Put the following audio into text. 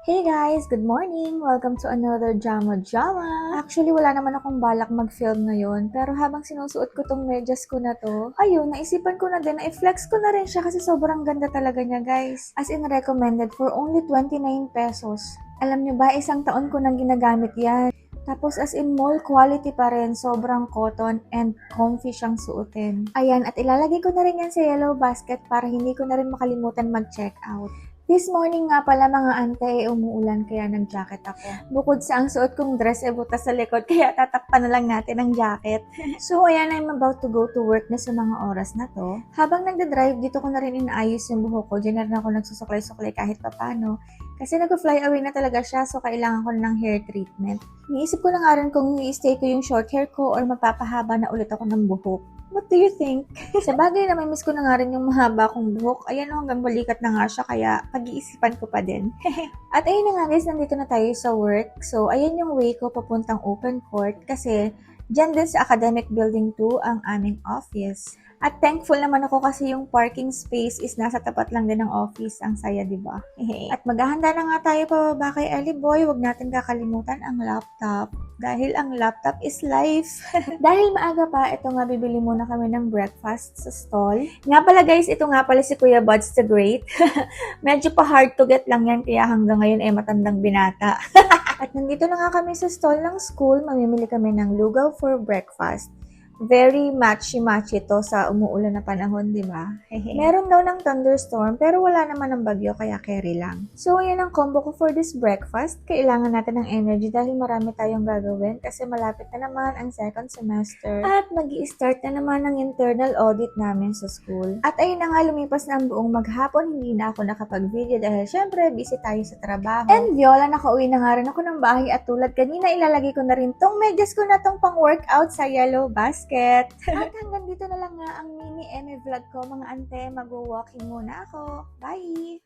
Hey guys! Good morning! Welcome to another Drama Drama! Actually, wala naman akong balak mag-film ngayon, pero habang sinusuot ko tong medyas ko na to, ayun, naisipan ko na din na i-flex ko na rin siya kasi sobrang ganda talaga niya guys. As in recommended for only 29 pesos. Alam nyo ba, isang taon ko nang ginagamit yan. Tapos as in mall quality pa rin, sobrang cotton and comfy siyang suotin. Ayan, at ilalagay ko na rin yan sa yellow basket para hindi ko na rin makalimutan mag-check out. This morning nga pala mga ante, umuulan kaya nag-jacket ako. Bukod sa ang suot kong dress butas sa likod, kaya tatakpan na lang natin ang jacket. So ayan, I'm about to go to work na sa mga oras na to. Habang nagda-drive, dito ko na rin inaayos yung buhok ko. Diyan na rin ako nagsusuklay-suklay kahit papano. Kasi nag-fly away na talaga siya, so kailangan ko na ng hair treatment. Niisip ko na nga rin kung i-stay ko yung short hair ko or magpapahaba na ulit ako ng buhok. What do you think? Sa bagay na may miss ko na nga rin yung mahaba kong buhok. Ayan o, hanggang balikat na nga siya, kaya pag-iisipan ko pa din. At ayun na nga guys, nandito na tayo sa work. So, ayan yung way ko papuntang open court kasi dyan din sa academic building 2 ang aming office. At thankful naman ako kasi yung parking space is nasa tapat lang din ng office. Ang saya, di ba? At maghahanda na nga tayo pababa kay Ellie Boy. Huwag natin kakalimutan ang laptop. Dahil ang laptop is life. Dahil maaga pa, ito nga bibili muna kami ng breakfast sa stall. Nga pala guys, ito nga pala si Kuya Buds the Great. Medyo pa hard to get lang yan, kaya hanggang ngayon matandang binata. At nandito na nga kami sa stall ng school, mamimili kami ng lugaw for breakfast. Very matchy-matchy to sa umuulan na panahon, di ba? Meron daw ng thunderstorm, pero wala naman ng bagyo, kaya carry lang. So, ayan ang combo ko for this breakfast. Kailangan natin ng energy dahil marami tayong gagawin kasi malapit na naman ang second semester. At mag-i-start na naman ang internal audit namin sa school. At ayun na nga, lumipas na ang buong maghapon, hindi na ako nakapag-video dahil syempre, busy tayo sa trabaho. And Viola, nakauwi na nga rin ako ng bahay at tulad kanina, ilalagay ko na rin tong medyas ko na tong pang-workout sa yellow basket. At hanggang dito na lang nga ang mini Eme vlog ko mga ante. Mag-walking muna ako. Bye!